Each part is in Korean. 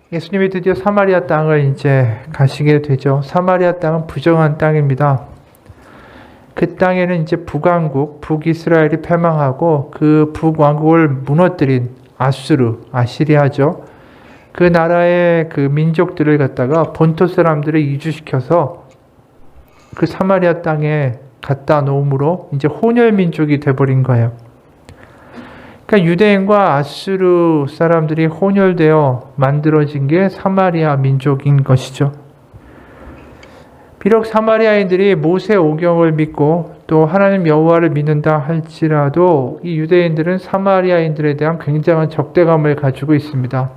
예수님이 드디어 사마리아 땅을 이제 가시게 되죠. 사마리아 땅은 부정한 땅입니다. 그 땅에는 이제 북왕국, 북이스라엘이 패망하고 그 북왕국을 무너뜨린 아시리아죠. 그 나라의 그 민족들을 갖다가 본토 사람들을 이주시켜서 그 사마리아 땅에 갖다 놓음으로 이제 혼혈 민족이 돼버린 거예요. 그러니까 유대인과 아수르 사람들이 혼혈되어 만들어진 게 사마리아 민족인 것이죠. 비록 사마리아인들이 모세 오경을 믿고 또 하나님 여호와를 믿는다 할지라도 이 유대인들은 사마리아인들에 대한 굉장한 적대감을 가지고 있습니다.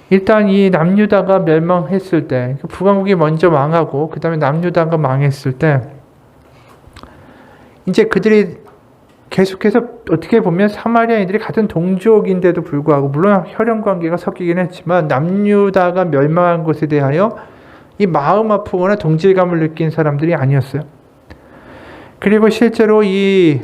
일단 이 남유다가 멸망했을 때, 북왕국이 먼저 망하고 그 다음에 남유다가 망했을 때 이제 그들이 계속해서 어떻게 보면 사마리아인들이 같은 동족인데도 불구하고 물론 혈연관계가 섞이긴 했지만 남유다가 멸망한 것에 대하여 이 마음 아프거나 동질감을 느낀 사람들이 아니었어요. 그리고 실제로 이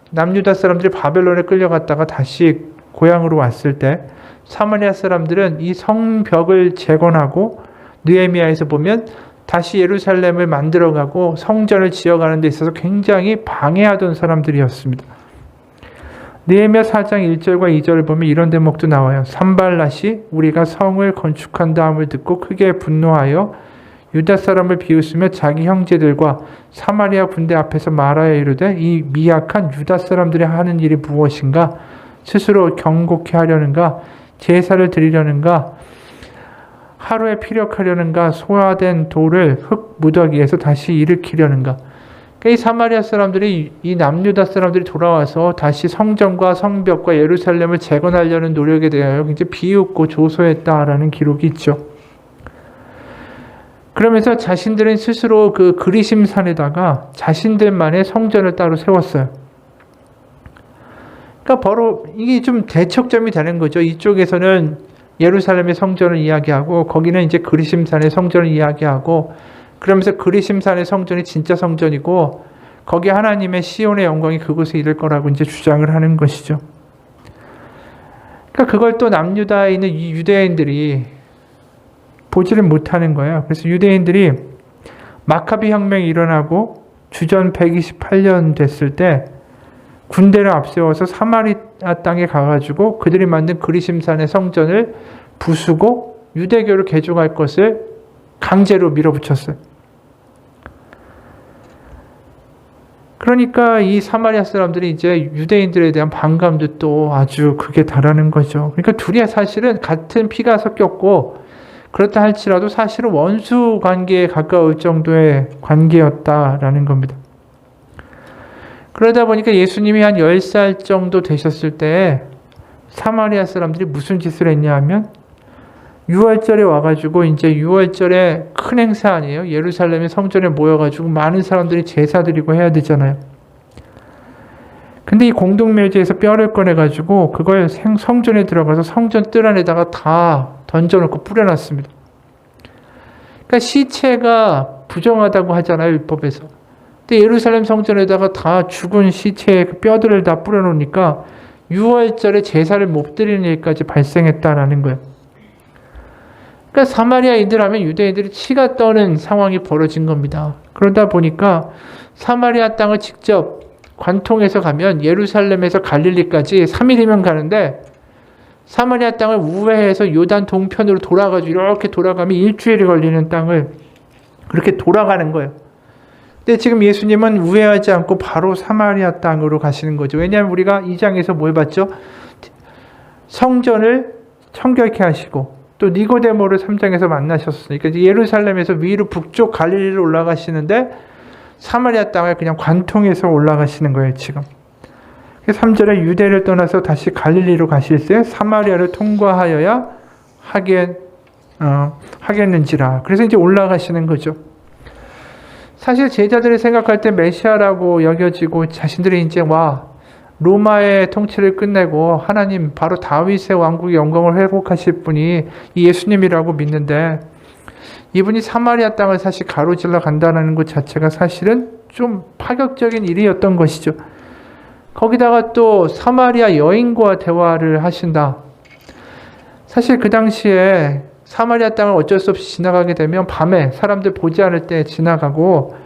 남유다 사람들이 바벨론에 끌려갔다가 다시 고향으로 왔을 때 사마리아 사람들은 이 성벽을 재건하고 느헤미야에서 보면 다시 예루살렘을 만들어가고 성전을 지어가는 데 있어서 굉장히 방해하던 사람들이었습니다. 느헤미야 4장 1절과 2절을 보면 이런 대목도 나와요. 산발랏이 우리가 성을 건축한다함을 듣고 크게 분노하여 유다 사람을 비웃으며 자기 형제들과 사마리아 군대 앞에서 말하여 이르되 이 미약한 유다 사람들이 하는 일이 무엇인가? 스스로 경고케 하려는가? 제사를 드리려는가? 하루에 피력하려는가? 소화된 돌을 흙 무더기에서 다시 일으키려는가? 이 사마리아 사람들이 이 남유다 사람들이 돌아와서 다시 성전과 성벽과 예루살렘을 재건하려는 노력에 대하여 굉장히 비웃고 조소했다라는 기록이 있죠. 그러면서 자신들은 스스로 그 그리심산에다가 자신들만의 성전을 따로 세웠어요. 그러니까 바로 이게 좀 대척점이 되는 거죠. 이쪽에서는 예루살렘의 성전을 이야기하고 거기는 이제 그리심산의 성전을 이야기하고 그러면서 그리심산의 성전이 진짜 성전이고 거기 하나님의 시온의 영광이 그곳에 이를 거라고 이제 주장을 하는 것이죠. 그러니까 그걸 또 남유다에 있는 이 유대인들이 보지를 못하는 거예요. 그래서 유대인들이 마카비 혁명이 일어나고 주전 128년 됐을 때 군대를 앞세워서 사마리아 땅에 가가지고 그들이 만든 그리심산의 성전을 부수고 유대교를 개종할 것을 강제로 밀어붙였어요. 그러니까 이 사마리아 사람들이 이제 유대인들에 대한 반감도 또 아주 극에 달하는 거죠. 그러니까 둘이 사실은 같은 피가 섞였고 그렇다 할지라도 사실은 원수 관계에 가까울 정도의 관계였다라는 겁니다. 그러다 보니까 예수님이 한 10살 정도 되셨을 때 사마리아 사람들이 무슨 짓을 했냐 하면 6월절에 와가지고 이제 6월절에 큰 행사 아니에요? 예루살렘의 성전에 모여가지고 많은 사람들이 제사 드리고 해야 되잖아요. 근데 이 공동묘지에서 뼈를 꺼내가지고 그걸 성전에 들어가서 성전 뜰 안에다가 다 던져놓고 뿌려놨습니다. 그러니까 시체가 부정하다고 하잖아요, 율법에서. 근데 예루살렘 성전에다가 다 죽은 시체의 뼈들을 다 뿌려놓으니까 6월절에 제사를 못 드리는 일까지 발생했다라는 거예요. 그러니까 사마리아인들 하면 유대인들이 치가 떠는 상황이 벌어진 겁니다. 그러다 보니까 사마리아 땅을 직접 관통해서 가면 예루살렘에서 갈릴리까지 3일이면 가는데 사마리아 땅을 우회해서 요단 동편으로 돌아가지고 이렇게 돌아가면 일주일이 걸리는 땅을 그렇게 돌아가는 거예요. 근데 지금 예수님은 우회하지 않고 바로 사마리아 땅으로 가시는 거죠. 왜냐하면 우리가 2장에서 뭘 봤죠? 성전을 청결케 하시고 또 니고데모를 3장에서 만나셨으니까 이제 예루살렘에서 위로 북쪽 갈릴리로 올라가시는데 사마리아 땅을 그냥 관통해서 올라가시는 거예요, 지금. 3절에 유대를 떠나서 다시 갈릴리로 가실새 사마리아를 통과하여야 하겠는지라. 그래서 이제 올라가시는 거죠. 사실 제자들이 생각할 때 메시아라고 여겨지고 자신들이 이제 로마의 통치를 끝내고 하나님 바로 다윗의 왕국의 영광을 회복하실 분이 이 예수님이라고 믿는데 이분이 사마리아 땅을 사실 가로질러 간다는 것 자체가 사실은 좀 파격적인 일이었던 것이죠. 거기다가 또 사마리아 여인과 대화를 하신다. 사실 그 당시에 사마리아 땅을 어쩔 수 없이 지나가게 되면 밤에 사람들 보지 않을 때 지나가고,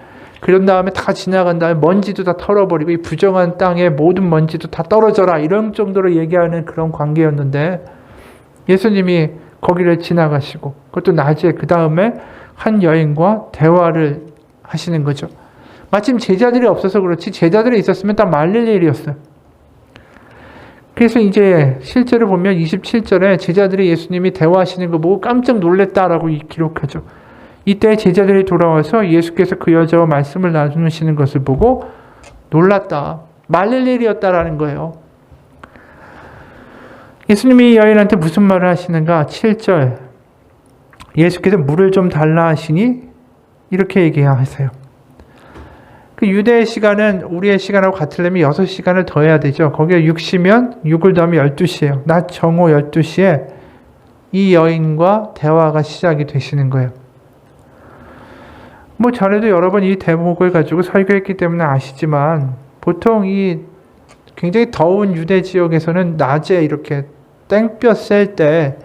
그런 다음에 다 지나간 다음에 먼지도 다 털어버리고 이 부정한 땅에 모든 먼지도 다 떨어져라, 이런 정도로 얘기하는 그런 관계였는데, 예수님이 거기를 지나가시고, 그것도 낮에, 그 다음에 한 여인과 대화를 하시는 거죠. 마침 제자들이 없어서 그렇지 제자들이 있었으면 다 말릴 일이었어요. 그래서 이제 실제로 보면 27절에 제자들이 예수님이 대화하시는 거 보고 깜짝 놀랐다라고 기록하죠. 이때 제자들이 돌아와서 예수께서 그 여자와 말씀을 나누시는 것을 보고 놀랐다. 말릴 일이었다라는 거예요. 예수님이 여인한테 무슨 말을 하시는가? 7절. 예수께서 물을 좀 달라 하시니 이렇게 얘기하세요. 그 유대의 시간은 우리의 시간하고 같으려면 6시간을 더 해야 되죠. 거기에 6시면 6을 더하면 12시예요. 낮 정오 12시에 이 여인과 대화가 시작이 되시는 거예요. 뭐 전에도 여러 번 이 대목을 가지고 설교했기 때문에 아시지만, 보통 이 굉장히 더운 유대 지역에서는 낮에 이렇게 땡볕 셀 때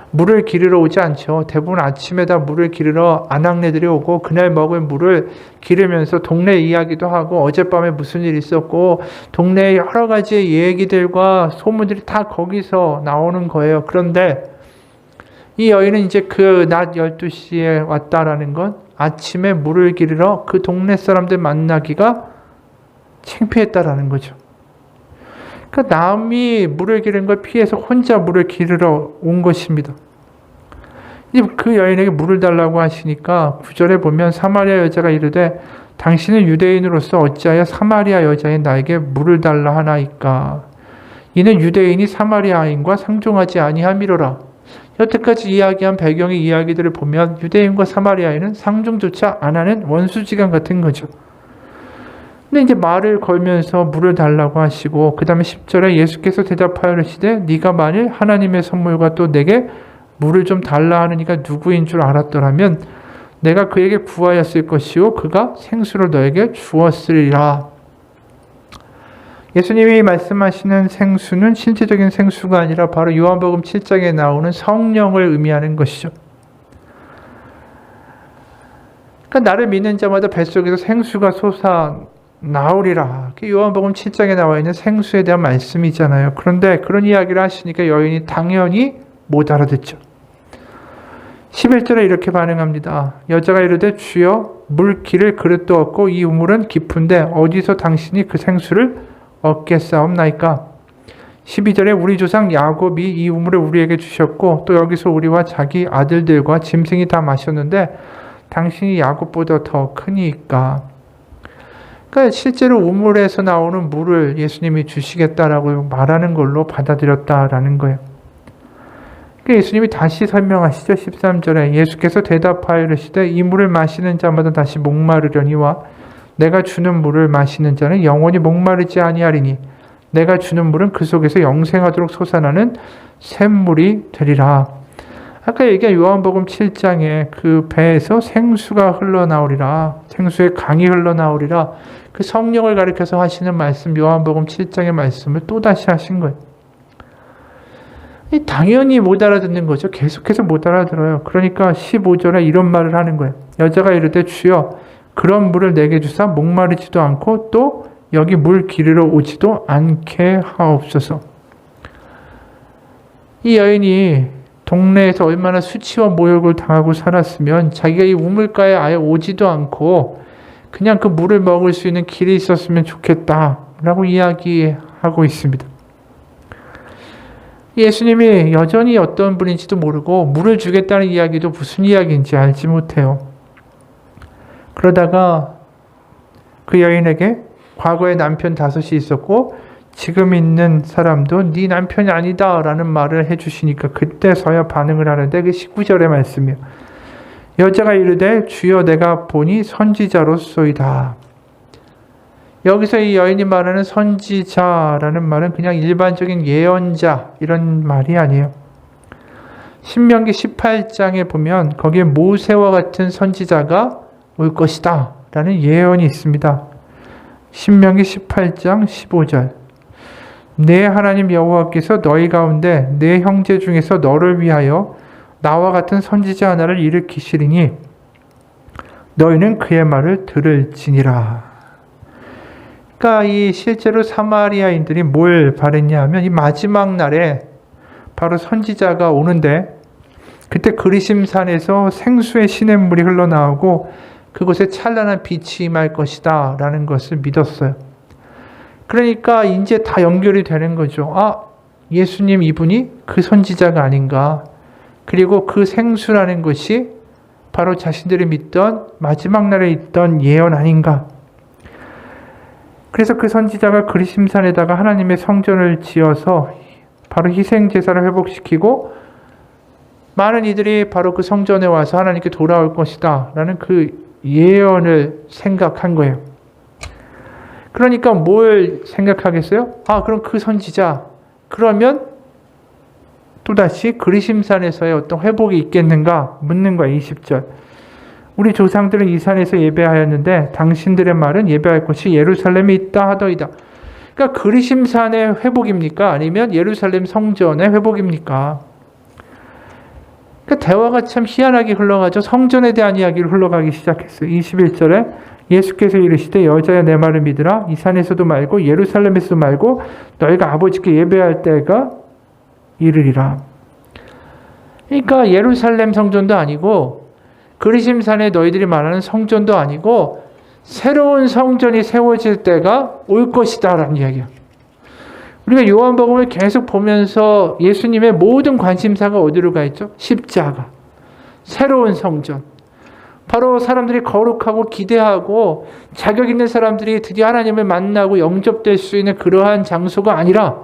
물을 기르러 오지 않죠. 대부분 아침에다 물을 기르러 아낙네들이 오고, 그날 먹은 물을 기르면서 동네 이야기도 하고, 어젯밤에 무슨 일이 있었고, 동네의 여러 가지 얘기들과 소문들이 다 거기서 나오는 거예요. 그런데 이 여인은 이제 그 낮 12시에 왔다라는 건 아침에 물을 기르러 그 동네 사람들 만나기가 창피했다라는 거죠. 그러니까 남이 물을 기르는 걸 피해서 혼자 물을 기르러 온 것입니다. 그 여인에게 물을 달라고 하시니까 9절에 보면 사마리아 여자가 이르되 당신은 유대인으로서 어찌하여 사마리아 여자인 나에게 물을 달라 하나이까? 이는 유대인이 사마리아인과 상종하지 아니함이로라. 여태까지 이야기한 배경의 이야기들을 보면 유대인과 사마리아인은 상종조차 안 하는 원수지간 같은 거죠. 근데 이제 말을 걸면서 물을 달라고 하시고, 그 다음에 10절에 예수께서 대답하여 이르시되 네가 만일 하나님의 선물과 또 내게 물을 좀 달라 하는 이가 누구인 줄 알았더라면 내가 그에게 구하였을 것이요 그가 생수를 너에게 주었으리라. 예수님이 말씀하시는 생수는 실제적인 생수가 아니라 바로 요한복음 7장에 나오는 성령을 의미하는 것이죠. 그러니까 나를 믿는 자마다 뱃속에서 생수가 솟아나오리라. 요한복음 7장에 나와 있는 생수에 대한 말씀이잖아요. 그런데 그런 이야기를 하시니까 여인이 당연히 못 알아듣죠. 11절에 이렇게 반응합니다. 여자가 이르되 주여 물 기를 그릇도 없고 이 우물은 깊은데 어디서 당신이 그 생수를 얻겠사옵나이까? 12절에 우리 조상 야곱이 이 우물을 우리에게 주셨고 또 여기서 우리와 자기 아들들과 짐승이 다 마셨는데 당신이 야곱보다 더 크니까. 그러니까 실제로 우물에서 나오는 물을 예수님이 주시겠다라고 말하는 걸로 받아들였다라는 거예요. 예수님이 다시 설명하시죠. 13절에 예수께서 대답하여 이르시되 이 물을 마시는 자마다 다시 목마르려니와 내가 주는 물을 마시는 자는 영원히 목마르지 아니하리니 내가 주는 물은 그 속에서 영생하도록 솟아나는 샘물이 되리라. 아까 얘기한 요한복음 7장에 그 배에서 생수가 흘러나오리라. 생수의 강이 흘러나오리라. 그 성령을 가리켜서 하시는 말씀, 요한복음 7장의 말씀을 또다시 하신 거예요. 당연히 못 알아듣는 거죠. 계속해서 못 알아들어요. 그러니까 15절에 이런 말을 하는 거예요. 여자가 이르되 주여 그런 물을 내게 주사 목마르지도 않고 또 여기 물 기르러 오지도 않게 하옵소서. 이 여인이 동네에서 얼마나 수치와 모욕을 당하고 살았으면 자기가 이 우물가에 아예 오지도 않고 그냥 그 물을 먹을 수 있는 길이 있었으면 좋겠다라고 이야기하고 있습니다. 예수님이 여전히 어떤 분인지도 모르고 물을 주겠다는 이야기도 무슨 이야기인지 알지 못해요. 그러다가 그 여인에게 과거에 남편 5이 있었고 지금 있는 사람도 네 남편이 아니다 라는 말을 해주시니까 그때서야 반응을 하는데 그 19절의 말씀이에요. 여자가 이르되 주여 내가 보니 선지자로소이다. 여기서 이 여인이 말하는 선지자라는 말은 그냥 일반적인 예언자 이런 말이 아니에요. 신명기 18장에 보면 거기에 모세와 같은 선지자가 올 것이다 라는 예언이 있습니다. 신명기 18장 15절. 내 하나님 여호와께서 너희 가운데 내 형제 중에서 너를 위하여 나와 같은 선지자 하나를 일으키시리니 너희는 그의 말을 들을지니라. 그러니까 이 실제로 사마리아인들이 뭘 바랬냐 하면 이 마지막 날에 바로 선지자가 오는데 그때 그리심산에서 생수의 시냇물이 흘러나오고 그곳에 찬란한 빛이 임할 것이다 라는 것을 믿었어요. 그러니까 이제 다 연결이 되는 거죠. 아, 예수님 이분이 그 선지자가 아닌가. 그리고 그 생수라는 것이 바로 자신들이 믿던 마지막 날에 있던 예언 아닌가. 그래서 그 선지자가 그리심산에다가 하나님의 성전을 지어서 바로 희생제사를 회복시키고 많은 이들이 바로 그 성전에 와서 하나님께 돌아올 것이다 라는 그 예언을 생각한 거예요. 그러니까 뭘 생각하겠어요? 아, 그럼 그 선지자, 그러면 또다시 그리심산에서의 어떤 회복이 있겠는가 묻는 거예요. 20절. 우리 조상들은 이 산에서 예배하였는데 당신들의 말은 예배할 곳이 예루살렘에 있다 하더이다. 그러니까 그리심산의 회복입니까? 아니면 예루살렘 성전의 회복입니까? 그러니까 대화가 참 희한하게 흘러가죠. 성전에 대한 이야기를 흘러가기 시작했어요. 21절에 예수께서 이르시되 여자야 내 말을 믿으라. 이 산에서도 말고 예루살렘에서도 말고 너희가 아버지께 예배할 때가 이르리라. 그러니까 예루살렘 성전도 아니고 그리심산에 너희들이 말하는 성전도 아니고 새로운 성전이 세워질 때가 올 것이다 라는 이야기야. 우리가 요한복음을 계속 보면서 예수님의 모든 관심사가 어디로 가 있죠? 십자가. 새로운 성전. 바로 사람들이 거룩하고 기대하고 자격 있는 사람들이 드디어 하나님을 만나고 영접될 수 있는 그러한 장소가 아니라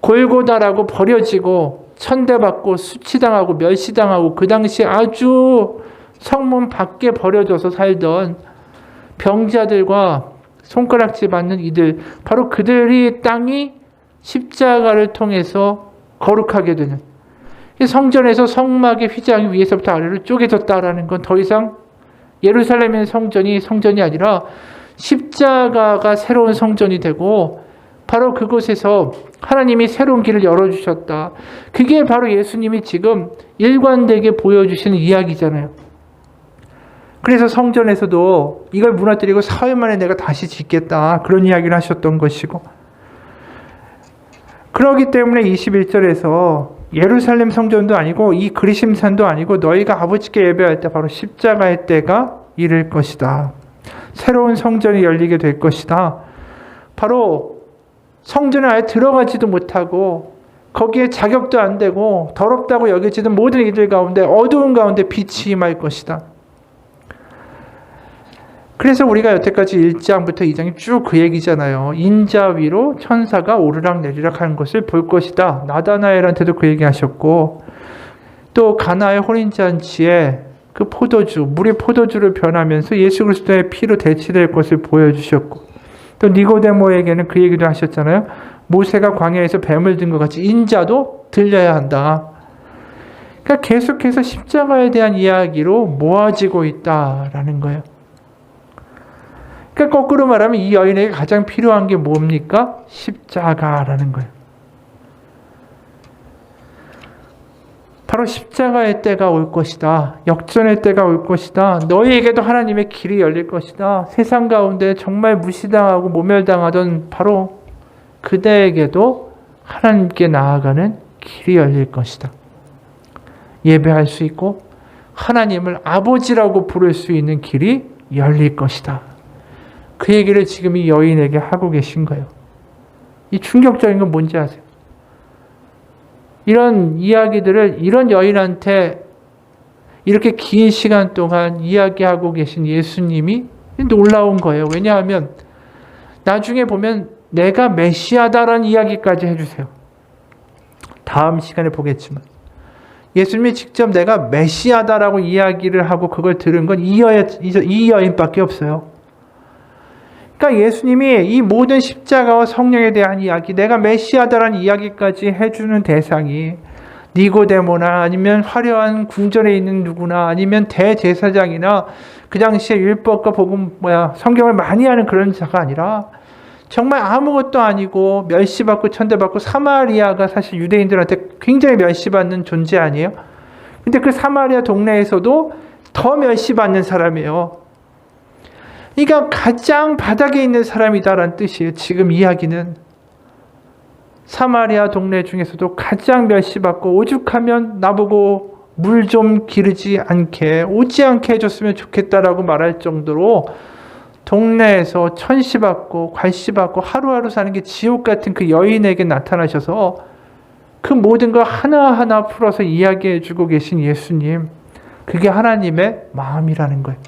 골고다라고 버려지고 천대받고 수치당하고 멸시당하고 그 당시 아주 성문 밖에 버려져서 살던 병자들과 손가락질 받는 이들, 바로 그들이 땅이 십자가를 통해서 거룩하게 되는, 성전에서 성막의 휘장이 위에서부터 아래로 쪼개졌다라는 건 더 이상 예루살렘의 성전이 아니라 십자가가 새로운 성전이 되고 바로 그곳에서 하나님이 새로운 길을 열어주셨다. 그게 바로 예수님이 지금 일관되게 보여주시는 이야기잖아요. 그래서 성전에서도 이걸 무너뜨리고 사흘 만에 내가 다시 짓겠다. 그런 이야기를 하셨던 것이고. 그러기 때문에 21절에서 예루살렘 성전도 아니고 이 그리심산도 아니고 너희가 아버지께 예배할 때 바로 십자가의 때가 이를 것이다. 새로운 성전이 열리게 될 것이다. 바로 성전에 아예 들어가지도 못하고 거기에 자격도 안 되고 더럽다고 여겨지던 모든 이들 가운데 어두운 가운데 빛이 임할 것이다. 그래서 우리가 여태까지 1장부터 2장이 쭉 그 얘기잖아요. 인자 위로 천사가 오르락 내리락 하는 것을 볼 것이다. 나다나엘한테도 그 얘기하셨고, 또 가나의 혼인잔치에 그 포도주, 물이 포도주를 변하면서 예수 그리스도의 피로 대치될 것을 보여주셨고, 또 니고데모에게는 그 얘기도 하셨잖아요. 모세가 광야에서 뱀을 든 것 같이 인자도 들려야 한다. 그러니까 계속해서 십자가에 대한 이야기로 모아지고 있다라는 거예요. 그러니까 거꾸로 말하면 이 여인에게 가장 필요한 게 뭡니까? 십자가라는 거예요. 바로 십자가의 때가 올 것이다. 역전의 때가 올 것이다. 너희에게도 하나님의 길이 열릴 것이다. 세상 가운데 정말 무시당하고 모멸당하던 바로 그대에게도 하나님께 나아가는 길이 열릴 것이다. 예배할 수 있고 하나님을 아버지라고 부를 수 있는 길이 열릴 것이다. 그 얘기를 지금 이 여인에게 하고 계신 거예요. 이 충격적인 건 뭔지 아세요? 이런 이야기들을 이런 여인한테 이렇게 긴 시간 동안 이야기하고 계신 예수님이 놀라운 거예요. 왜냐하면 나중에 보면 내가 메시아다라는 이야기까지 해주세요. 다음 시간에 보겠지만 예수님이 직접 내가 메시아다라고 이야기를 하고 그걸 들은 건 이 여인밖에 없어요. 그러니까 예수님이 이 모든 십자가와 성령에 대한 이야기, 내가 메시아다라는 이야기까지 해주는 대상이 니고데모나 아니면 화려한 궁전에 있는 누구나 아니면 대제사장이나 그 당시에 율법과 복음 성경을 많이 하는 그런 자가 아니라 정말 아무것도 아니고 멸시받고 천대받고, 사마리아가 사실 유대인들한테 굉장히 멸시받는 존재 아니에요? 근데 그 사마리아 동네에서도 더 멸시받는 사람이에요. 그러니까 가장 바닥에 있는 사람이다라는 뜻이에요. 지금 이야기는 사마리아 동네 중에서도 가장 멸시받고, 오죽하면 나보고 물 좀 기르지 않게, 오지 않게 해줬으면 좋겠다라고 말할 정도로 동네에서 천시받고 괄시받고 하루하루 사는 게 지옥 같은 그 여인에게 나타나셔서 그 모든 걸 하나하나 풀어서 이야기해 주고 계신 예수님, 그게 하나님의 마음이라는 거예요.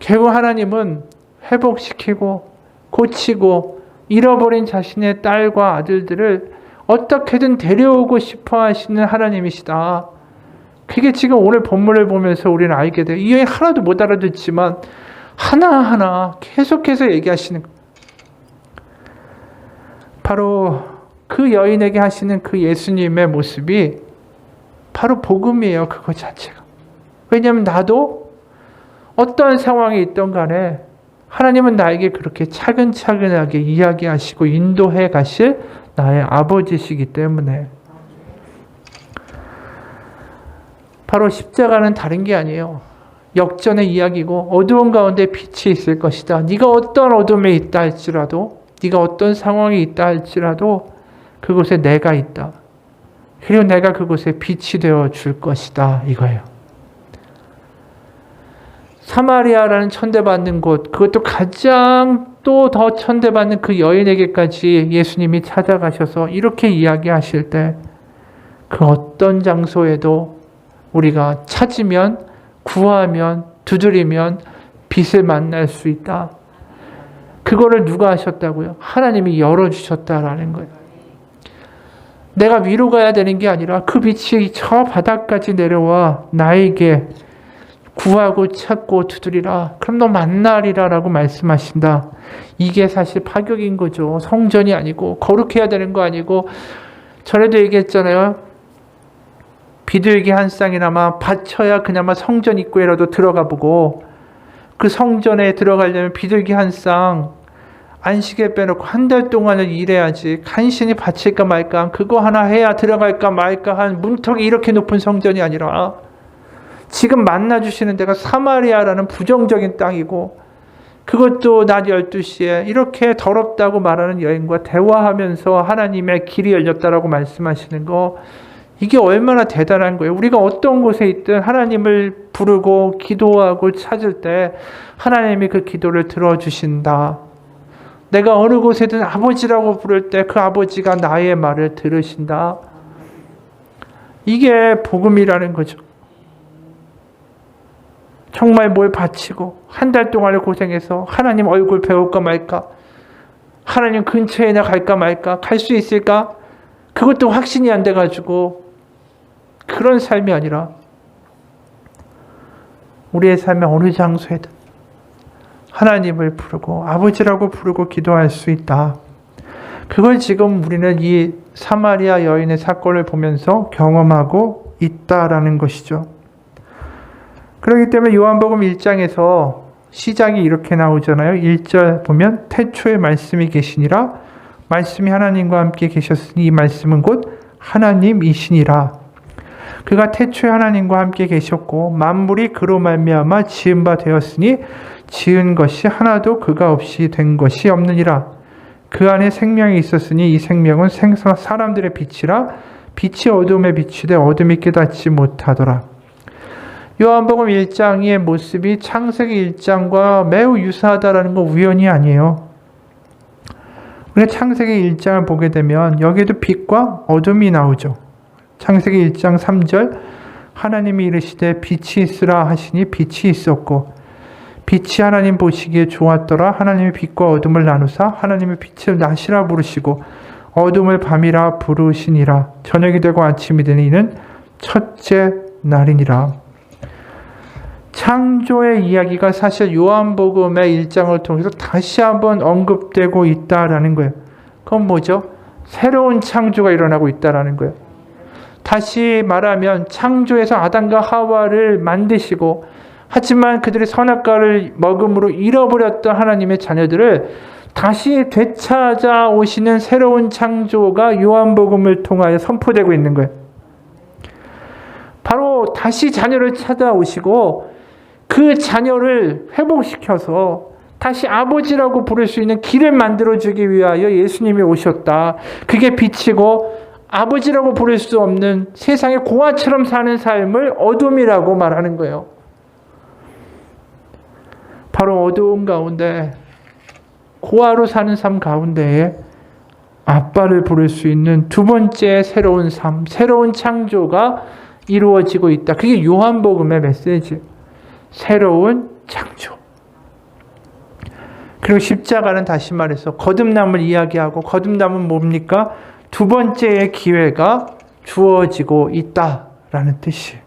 결국 하나님은 회복시키고 고치고 잃어버린 자신의 딸과 아들들을 어떻게든 데려오고 싶어 하시는 하나님이시다. 그게 지금 오늘 본문을 보면서 우리는 알게 돼요. 이 여인 하나도 못 알아듣지만 하나하나 계속해서 얘기하시는 거예요. 바로 그 여인에게 하시는 그 예수님의 모습이 바로 복음이에요. 그거 자체가. 왜냐하면 나도 어떤 상황에 있던 간에 하나님은 나에게 그렇게 차근차근하게 이야기하시고 인도해 가실 나의 아버지시기 때문에. 바로 십자가는 다른 게 아니에요. 역전의 이야기고 어두운 가운데 빛이 있을 것이다. 네가 어떤 어둠에 있다 할지라도, 네가 어떤 상황에 있다 할지라도 그곳에 내가 있다. 그리고 내가 그곳에 빛이 되어 줄 것이다. 이거예요. 사마리아라는 천대받는 곳, 그것도 가장 또 더 천대받는 그 여인에게까지 예수님이 찾아가셔서 이렇게 이야기하실 때 그 어떤 장소에도 우리가 찾으면, 구하면, 두드리면 빛을 만날 수 있다. 그거를 누가 하셨다고요? 하나님이 열어주셨다라는 거예요. 내가 위로 가야 되는 게 아니라 그 빛이 저 바닥까지 내려와 나에게 구하고 찾고 두드리라. 그럼 너 만나리라 라고 말씀하신다. 이게 사실 파격인 거죠. 성전이 아니고 거룩해야 되는 거 아니고, 전에도 얘기했잖아요. 비둘기 한 쌍이나마 바쳐야 그나마 성전 입구에라도 들어가 보고, 그 성전에 들어가려면 비둘기 한 쌍 안식에 빼놓고 한 달 동안을 일해야지, 간신히 바칠까 말까, 그거 하나 해야 들어갈까 말까 한 문턱이 이렇게 높은 성전이 아니라, 지금 만나주시는 데가 사마리아라는 부정적인 땅이고, 그것도 낮 12시에 이렇게 더럽다고 말하는 여인과 대화하면서 하나님의 길이 열렸다라고 말씀하시는 거, 이게 얼마나 대단한 거예요. 우리가 어떤 곳에 있든 하나님을 부르고 기도하고 찾을 때 하나님이 그 기도를 들어주신다. 내가 어느 곳에든 아버지라고 부를 때 그 아버지가 나의 말을 들으신다. 이게 복음이라는 거죠. 정말 뭘 바치고 한 달 동안을 고생해서 하나님 얼굴 배울까 말까, 하나님 근처에나 갈까 말까, 갈 수 있을까, 그것도 확신이 안 돼가지고 그런 삶이 아니라 우리의 삶의 어느 장소에든 하나님을 부르고 아버지라고 부르고 기도할 수 있다. 그걸 지금 우리는 이 사마리아 여인의 사건을 보면서 경험하고 있다라는 것이죠. 그렇기 때문에 요한복음 1장에서 시작이 이렇게 나오잖아요. 1절 보면 태초에 말씀이 계시니라, 말씀이 하나님과 함께 계셨으니 이 말씀은 곧 하나님이시니라. 그가 태초에 하나님과 함께 계셨고 만물이 그로 말미암아 지은 바 되었으니 지은 것이 하나도 그가 없이 된 것이 없느니라. 그 안에 생명이 있었으니 이 생명은 사람들의 빛이라. 빛이 어둠에 비추되 어둠이 깨닫지 못하더라. 요한복음 1장의 모습이 창세기 1장과 매우 유사하다라는 건 우연이 아니에요. 우리가 창세기 1장을 보게 되면 여기에도 빛과 어둠이 나오죠. 창세기 1장 3절 하나님이 이르시되 빛이 있으라 하시니 빛이 있었고 빛이 하나님 보시기에 좋았더라. 하나님이 빛과 어둠을 나누사 하나님의 빛을 낮이라 부르시고 어둠을 밤이라 부르시니라. 저녁이 되고 아침이 되니 이는 첫째 날이니라. 창조의 이야기가 사실 요한복음의 1장을 통해서 다시 한번 언급되고 있다라는 거예요. 그건 뭐죠? 새로운 창조가 일어나고 있다라는 거예요. 다시 말하면 창조에서 아담과 하와를 만드시고, 하지만 그들이 선악과를 먹음으로 잃어버렸던 하나님의 자녀들을 다시 되찾아오시는 새로운 창조가 요한복음을 통하여 선포되고 있는 거예요. 바로 다시 자녀를 찾아오시고 그 자녀를 회복시켜서 다시 아버지라고 부를 수 있는 길을 만들어주기 위하여 예수님이 오셨다. 그게 빛이고 아버지라고 부를 수 없는 세상의 고아처럼 사는 삶을 어둠이라고 말하는 거예요. 바로 어두운 가운데 고아로 사는 삶 가운데에 아빠를 부를 수 있는 두 번째 새로운 삶, 새로운 창조가 이루어지고 있다. 그게 요한복음의 메시지. 새로운 창조. 그리고 십자가는 다시 말해서 거듭남을 이야기하고 거듭남은 뭡니까? 두 번째의 기회가 주어지고 있다라는 뜻이에요.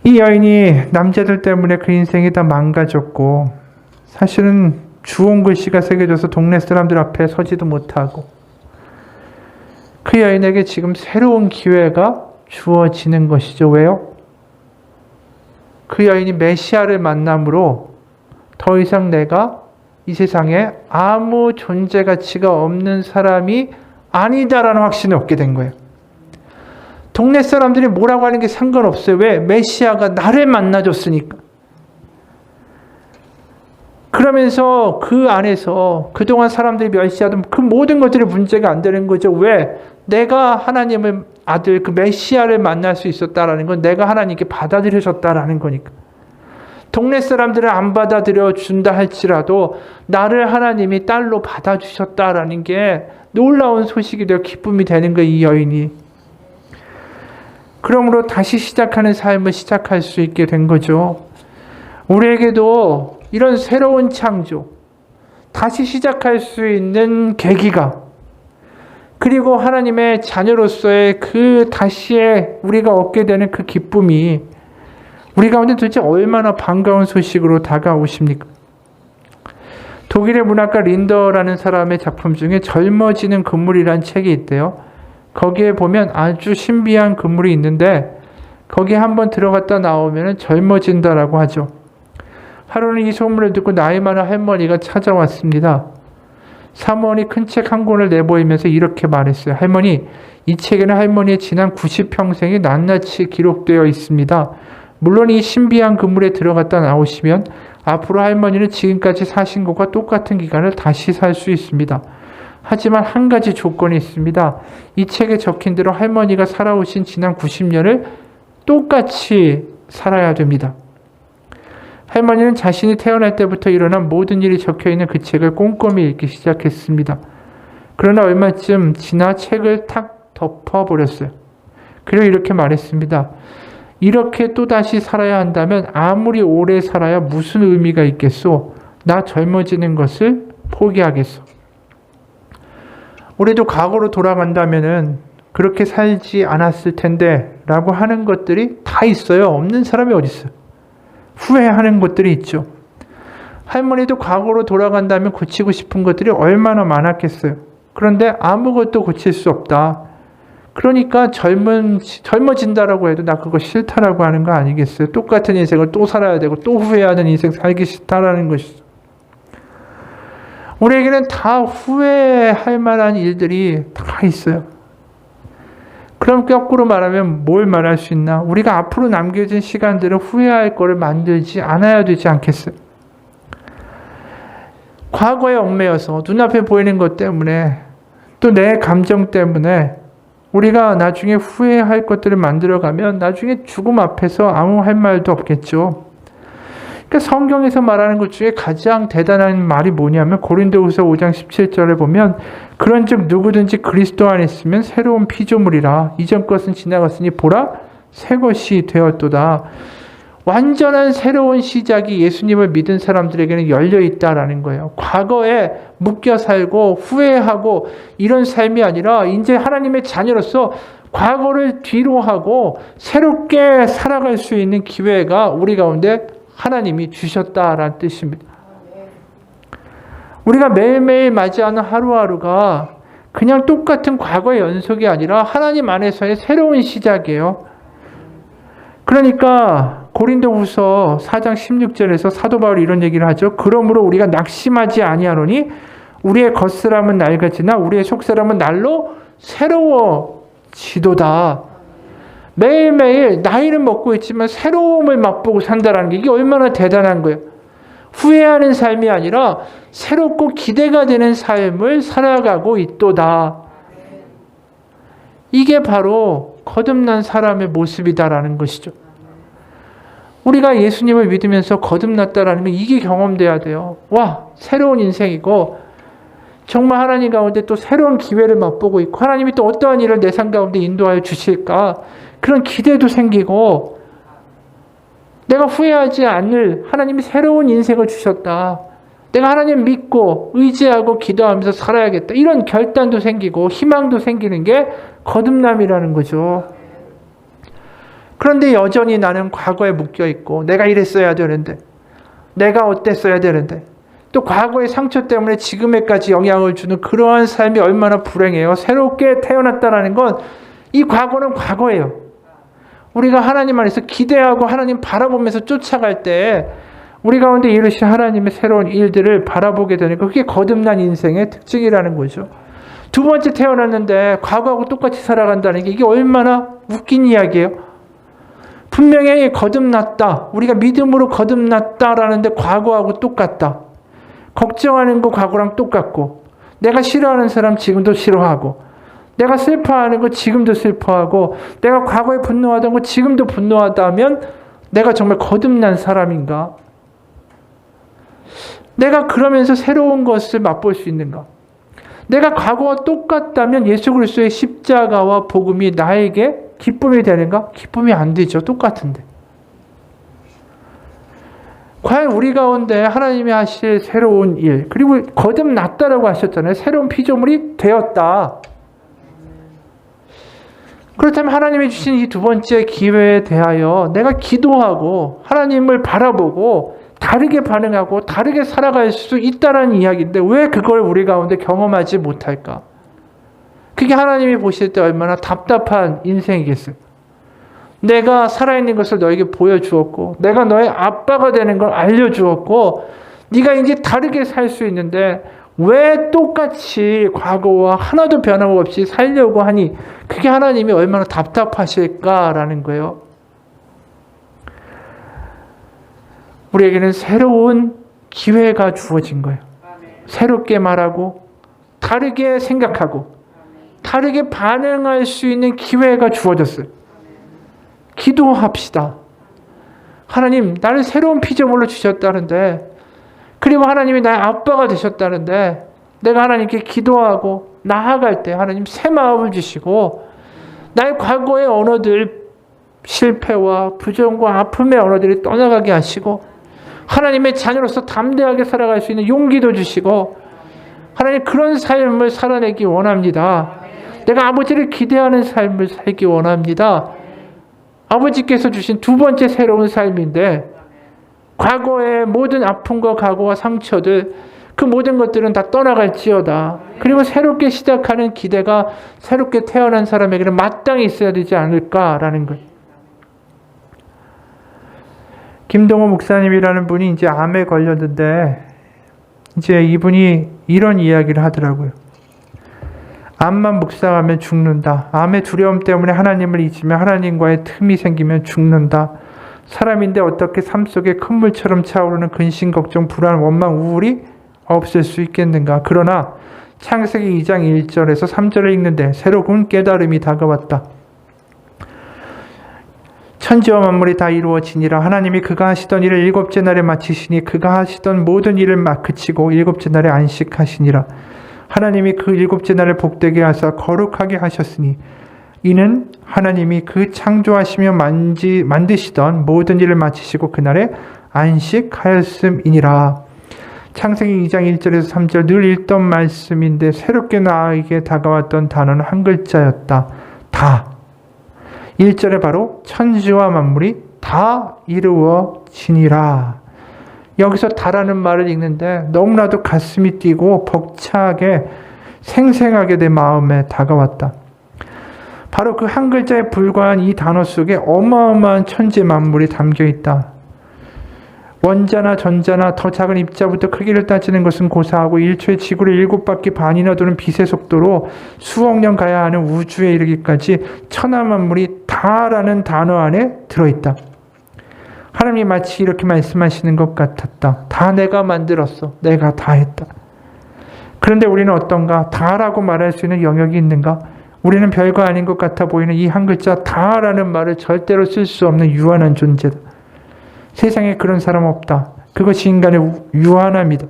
이 여인이 남자들 때문에 그 인생이 다 망가졌고 사실은 주홍 글씨가 새겨져서 동네 사람들 앞에 서지도 못하고 그 여인에게 지금 새로운 기회가 주어지는 것이죠. 왜요? 그 여인이 메시아를 만남으로 더 이상 내가 이 세상에 아무 존재 가치가 없는 사람이 아니다라는 확신을 얻게 된 거예요. 동네 사람들이 뭐라고 하는 게 상관없어요. 왜? 메시아가 나를 만나줬으니까. 그러면서 그 안에서 그동안 사람들이 멸시하던 그 모든 것들이 문제가 안 되는 거죠. 왜? 내가 하나님의 아들 그 메시아를 만날 수 있었다라는 건 내가 하나님께 받아들여졌다라는 거니까. 동네 사람들을 안 받아들여 준다 할지라도 나를 하나님이 딸로 받아주셨다라는 게 놀라운 소식이 되어 기쁨이 되는 거예요. 이 여인이. 그러므로 다시 시작하는 삶을 시작할 수 있게 된 거죠. 우리에게도 이런 새로운 창조, 다시 시작할 수 있는 계기가, 그리고 하나님의 자녀로서의 그 다시의 우리가 얻게 되는 그 기쁨이 우리 가운데 도대체 얼마나 반가운 소식으로 다가오십니까? 독일의 문학가 린더라는 사람의 작품 중에 젊어지는 그물이라는 책이 있대요. 거기에 보면 아주 신비한 그물이 있는데 거기에 한번 들어갔다 나오면 젊어진다라고 하죠. 하루는 이 소문을 듣고 나이 많은 할머니가 찾아왔습니다. 사모니 큰 책 한 권을 내보이면서 이렇게 말했어요. 할머니, 이 책에는 할머니의 지난 90평생이 낱낱이 기록되어 있습니다. 물론 이 신비한 그물에 들어갔다 나오시면 앞으로 할머니는 지금까지 사신 것과 똑같은 기간을 다시 살 수 있습니다. 하지만 한 가지 조건이 있습니다. 이 책에 적힌 대로 할머니가 살아오신 지난 90년을 똑같이 살아야 됩니다. 할머니는 자신이 태어날 때부터 일어난 모든 일이 적혀있는 그 책을 꼼꼼히 읽기 시작했습니다. 그러나 얼마쯤 지나 책을 탁 덮어버렸어요. 그리고 이렇게 말했습니다. 이렇게 또다시 살아야 한다면 아무리 오래 살아야 무슨 의미가 있겠소? 나 젊어지는 것을 포기하겠소. 우리도 과거로 돌아간다면은 그렇게 살지 않았을 텐데 라고 하는 것들이 다 있어요. 없는 사람이 어디 있어요? 후회하는 것들이 있죠. 할머니도 과거로 돌아간다면 고치고 싶은 것들이 얼마나 많았겠어요. 그런데 아무것도 고칠 수 없다. 그러니까 젊어진다라고 해도 나 그거 싫다라고 하는 거 아니겠어요? 똑같은 인생을 또 살아야 되고 또 후회하는 인생 살기 싫다라는 것이죠. 우리에게는 다 후회할 만한 일들이 다 있어요. 그럼 거꾸로 말하면 뭘 말할 수 있나? 우리가 앞으로 남겨진 시간들을 후회할 거를 만들지 않아야 되지 않겠어요? 과거에 얽매여서 눈앞에 보이는 것 때문에 또 내 감정 때문에 우리가 나중에 후회할 것들을 만들어가면 나중에 죽음 앞에서 아무 할 말도 없겠죠. 그러니까 성경에서 말하는 것 중에 가장 대단한 말이 뭐냐면 고린도후서 5장 17절에 보면 그런즉 누구든지 그리스도 안에 있으면 새로운 피조물이라 이전 것은 지나갔으니 보라 새 것이 되었도다. 완전한 새로운 시작이 예수님을 믿은 사람들에게는 열려 있다라는 거예요. 과거에 묶여 살고 후회하고 이런 삶이 아니라 이제 하나님의 자녀로서 과거를 뒤로 하고 새롭게 살아갈 수 있는 기회가 우리 가운데 하나님이 주셨다라는 뜻입니다. 우리가 매일매일 맞이하는 하루하루가 그냥 똑같은 과거의 연속이 아니라 하나님 안에서의 새로운 시작이에요. 그러니까 고린도후서 4장 16절에서 사도 바울이 이런 얘기를 하죠. 그러므로 우리가 낙심하지 아니하노니 우리의 겉사람은 낡아지나 우리의 속사람은 날로 새로워지도다. 매일매일 나이는 먹고 있지만 새로움을 맛보고 산다는 게 이게 얼마나 대단한 거예요. 후회하는 삶이 아니라 새롭고 기대가 되는 삶을 살아가고 있도다. 이게 바로 거듭난 사람의 모습이다라는 것이죠. 우리가 예수님을 믿으면서 거듭났다라는 건 이게 경험돼야 돼요. 와, 새로운 인생이고 정말 하나님 가운데 또 새로운 기회를 맛보고 있고 하나님이 또 어떠한 일을 내 삶 가운데 인도하여 주실까 그런 기대도 생기고 내가 후회하지 않을 하나님이 새로운 인생을 주셨다. 내가 하나님 믿고 의지하고 기도하면서 살아야겠다. 이런 결단도 생기고 희망도 생기는 게 거듭남이라는 거죠. 그런데 여전히 나는 과거에 묶여있고 내가 이랬어야 되는데 내가 어땠어야 되는데 또 과거의 상처 때문에 지금에까지 영향을 주는 그러한 삶이 얼마나 불행해요. 새롭게 태어났다는 건 이 과거는 과거예요. 우리가 하나님 안에서 기대하고 하나님 바라보면서 쫓아갈 때 우리 가운데 이루신 하나님의 새로운 일들을 바라보게 되니까 그게 거듭난 인생의 특징이라는 거죠. 두 번째 태어났는데 과거하고 똑같이 살아간다는 게 이게 얼마나 웃긴 이야기예요. 분명히 거듭났다. 우리가 믿음으로 거듭났다라는데 과거하고 똑같다. 걱정하는 거 과거랑 똑같고 내가 싫어하는 사람 지금도 싫어하고 내가 슬퍼하는 거 지금도 슬퍼하고 내가 과거에 분노하던 거 지금도 분노하다면 내가 정말 거듭난 사람인가? 내가 그러면서 새로운 것을 맛볼 수 있는가? 내가 과거와 똑같다면 예수 그리스도의 십자가와 복음이 나에게 기쁨이 되는가? 기쁨이 안 되죠. 똑같은데. 과연 우리 가운데 하나님이 하실 새로운 일, 그리고 거듭났다라고 하셨잖아요. 새로운 피조물이 되었다. 그렇다면 하나님이 주신 이 두 번째 기회에 대하여 내가 기도하고 하나님을 바라보고 다르게 반응하고 다르게 살아갈 수 있다는 이야기인데 왜 그걸 우리 가운데 경험하지 못할까? 그게 하나님이 보실 때 얼마나 답답한 인생이겠어요. 내가 살아있는 것을 너에게 보여주었고 내가 너의 아빠가 되는 걸 알려주었고 네가 이제 다르게 살 수 있는데 왜 똑같이 과거와 하나도 변함없이 살려고 하니 그게 하나님이 얼마나 답답하실까라는 거예요. 우리에게는 새로운 기회가 주어진 거예요. 새롭게 말하고 다르게 생각하고 다르게 반응할 수 있는 기회가 주어졌어요. 기도합시다. 하나님, 나를 새로운 피조물로 주셨다는데 그리고 하나님이 나의 아빠가 되셨다는데 내가 하나님께 기도하고 나아갈 때 하나님 새 마음을 주시고 나의 과거의 언어들 실패와 부정과 아픔의 언어들이 떠나가게 하시고 하나님의 자녀로서 담대하게 살아갈 수 있는 용기도 주시고 하나님 그런 삶을 살아내기 원합니다. 내가 아버지를 기대하는 삶을 살기 원합니다. 아버지께서 주신 두 번째 새로운 삶인데 과거의 모든 아픔과 과거와 상처들 그 모든 것들은 다 떠나갈지어다. 그리고 새롭게 시작하는 기대가 새롭게 태어난 사람에게는 마땅히 있어야 되지 않을까라는 거예요. 김동호 목사님이라는 분이 이제 암에 걸렸는데 이제 이분이 이런 이야기를 하더라고요. 암만 묵상하면 죽는다. 암의 두려움 때문에 하나님을 잊으면 하나님과의 틈이 생기면 죽는다. 사람인데 어떻게 삶 속에 큰 물처럼 차오르는 근심, 걱정, 불안, 원망, 우울이 없을 수 있겠는가. 그러나 창세기 2장 1절에서 3절을 읽는데 새로운 깨달음이 다가왔다. 천지와 만물이 다 이루어지니라. 하나님이 그가 하시던 일을 일곱째 날에 마치시니 그가 하시던 모든 일을 그치고 일곱째 날에 안식하시니라. 하나님이 그 일곱째 날을 복되게 하사 거룩하게 하셨으니 이는 하나님이 그 창조하시며 만드시던 모든 일을 마치시고 그날에 안식하였음이니라. 창세기 2장 1절에서 3절 늘 읽던 말씀인데 새롭게 나에게 다가왔던 단어는 한 글자였다. 다. 1절에 바로 천지와 만물이 다 이루어지니라. 여기서 다라는 말을 읽는데 너무나도 가슴이 뛰고 벅차게 생생하게 내 마음에 다가왔다. 바로 그 한 글자에 불과한 이 단어 속에 어마어마한 천지 만물이 담겨 있다. 원자나 전자나 더 작은 입자부터 크기를 따지는 것은 고사하고 1초에 지구를 7바퀴 반이나 도는 빛의 속도로 수억 년 가야 하는 우주에 이르기까지 천하 만물이 다라는 단어 안에 들어있다. 하나님이 마치 이렇게 말씀하시는 것 같았다. 다 내가 만들었어. 내가 다 했다. 그런데 우리는 어떤가? 다라고 말할 수 있는 영역이 있는가? 우리는 별거 아닌 것 같아 보이는 이 한 글자 다라는 말을 절대로 쓸 수 없는 유한한 존재다. 세상에 그런 사람 없다. 그것이 인간의 유한함이다.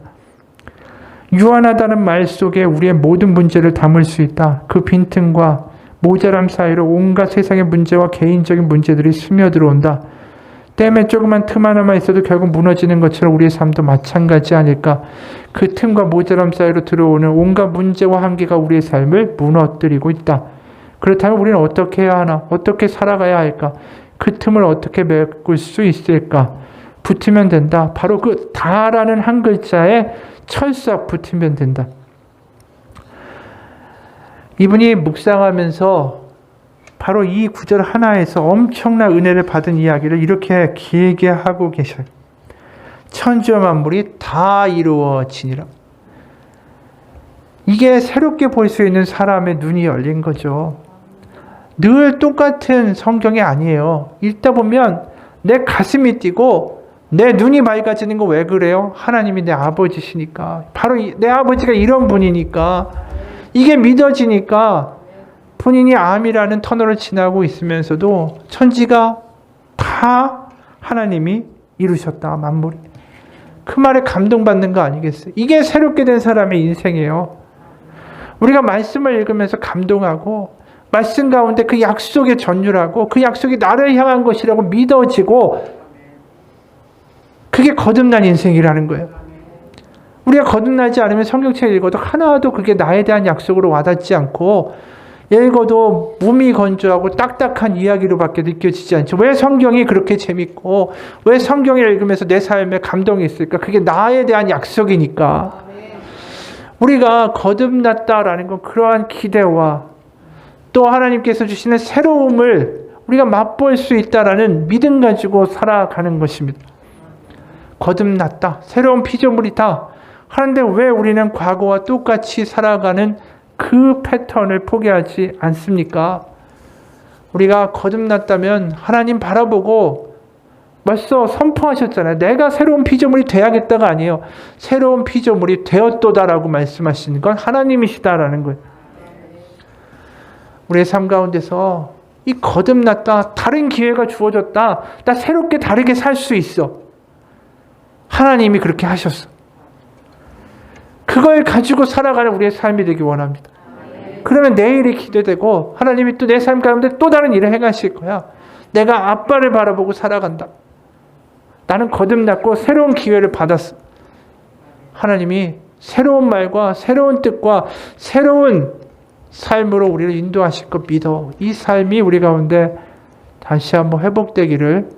유한하다는 말 속에 우리의 모든 문제를 담을 수 있다. 그 빈틈과 모자람 사이로 온갖 세상의 문제와 개인적인 문제들이 스며들어온다. 때문에 조그만 틈 하나만 있어도 결국 무너지는 것처럼 우리의 삶도 마찬가지 아닐까. 그 틈과 모자람 사이로 들어오는 온갖 문제와 한계가 우리의 삶을 무너뜨리고 있다. 그렇다면 우리는 어떻게 해야 하나? 어떻게 살아가야 할까? 그 틈을 어떻게 메꿀 수 있을까? 붙으면 된다. 바로 그 다라는 한 글자에 철썩 붙으면 된다. 이분이 묵상하면서 바로 이 구절 하나에서 엄청난 은혜를 받은 이야기를 이렇게 길게 하고 계셔요. 천지와 만물이 다 이루어지니라. 이게 새롭게 볼 수 있는 사람의 눈이 열린 거죠. 늘 똑같은 성경이 아니에요. 읽다 보면 내 가슴이 뛰고 내 눈이 맑아지는 거 왜 그래요? 하나님이 내 아버지시니까. 바로 내 아버지가 이런 분이니까. 이게 믿어지니까 본인이 암이라는 터널을 지나고 있으면서도 천지가 다 하나님이 이루셨다. 만물이. 그 말에 감동받는 거 아니겠어요? 이게 새롭게 된 사람의 인생이에요. 우리가 말씀을 읽으면서 감동하고 말씀 가운데 그 약속에 전율하고 그 약속이 나를 향한 것이라고 믿어지고 그게 거듭난 인생이라는 거예요. 우리가 거듭나지 않으면 성경책 읽어도 하나도 그게 나에 대한 약속으로 와닿지 않고 읽어도 몸이 건조하고 딱딱한 이야기로밖에 느껴지지 않죠. 왜 성경이 그렇게 재밌고 왜 성경을 읽으면서 내 삶에 감동이 있을까? 그게 나에 대한 약속이니까. 우리가 거듭났다라는 건 그러한 기대와 또 하나님께서 주시는 새로움을 우리가 맛볼 수 있다라는 믿음 가지고 살아가는 것입니다. 거듭났다. 새로운 피조물이다. 하는데 왜 우리는 과거와 똑같이 살아가는 그 패턴을 포기하지 않습니까? 우리가 거듭났다면 하나님 바라보고 벌써 선포하셨잖아요. 내가 새로운 피조물이 돼야겠다가 아니에요. 새로운 피조물이 되었도다라고 말씀하시는 건 하나님이시다라는 거예요. 우리의 삶 가운데서 이 거듭났다, 다른 기회가 주어졌다, 나 새롭게 다르게 살 수 있어. 하나님이 그렇게 하셨어. 그걸 가지고 살아가는 우리의 삶이 되기 원합니다. 그러면 내일이 기대되고 하나님이 또 내 삶 가운데 또 다른 일을 행하실 거야. 내가 아빠를 바라보고 살아간다. 나는 거듭났고 새로운 기회를 받았어. 하나님이 새로운 말과 새로운 뜻과 새로운 삶으로 우리를 인도하실 것 믿어. 이 삶이 우리 가운데 다시 한번 회복되기를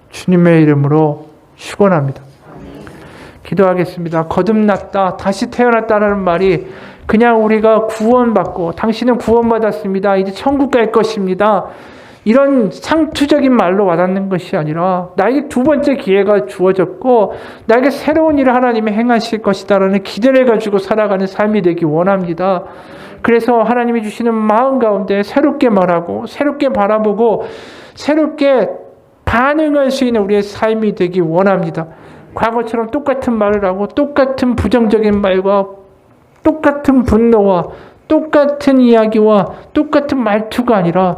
주님의 이름으로 축원합니다. 기도하겠습니다. 거듭났다, 다시 태어났다는 말이 그냥 우리가 구원받고 당신은 구원받았습니다. 이제 천국 갈 것입니다. 이런 상투적인 말로 와닿는 것이 아니라 나에게 두 번째 기회가 주어졌고 나에게 새로운 일을 하나님이 행하실 것이다라는 기대를 가지고 살아가는 삶이 되기 원합니다. 그래서 하나님이 주시는 마음 가운데 새롭게 말하고 새롭게 바라보고 새롭게 반응할 수 있는 우리의 삶이 되기 원합니다. 과거처럼 똑같은 말을 하고 똑같은 부정적인 말과 똑같은 분노와 똑같은 이야기와 똑같은 말투가 아니라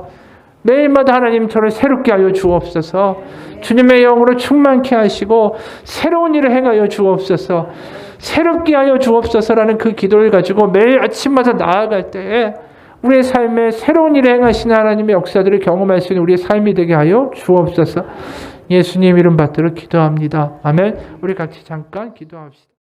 매일마다 하나님 저를 새롭게 하여 주옵소서. 주님의 영으로 충만케 하시고 새로운 일을 행하여 주옵소서. 새롭게 하여 주옵소서라는 그 기도를 가지고 매일 아침마다 나아갈 때에 우리의 삶에 새로운 일을 행하시는 하나님의 역사들을 경험할 수 있는 우리의 삶이 되게 하여 주옵소서. 예수님 이름 받들어 기도합니다. 아멘. 우리 같이 잠깐 기도합시다.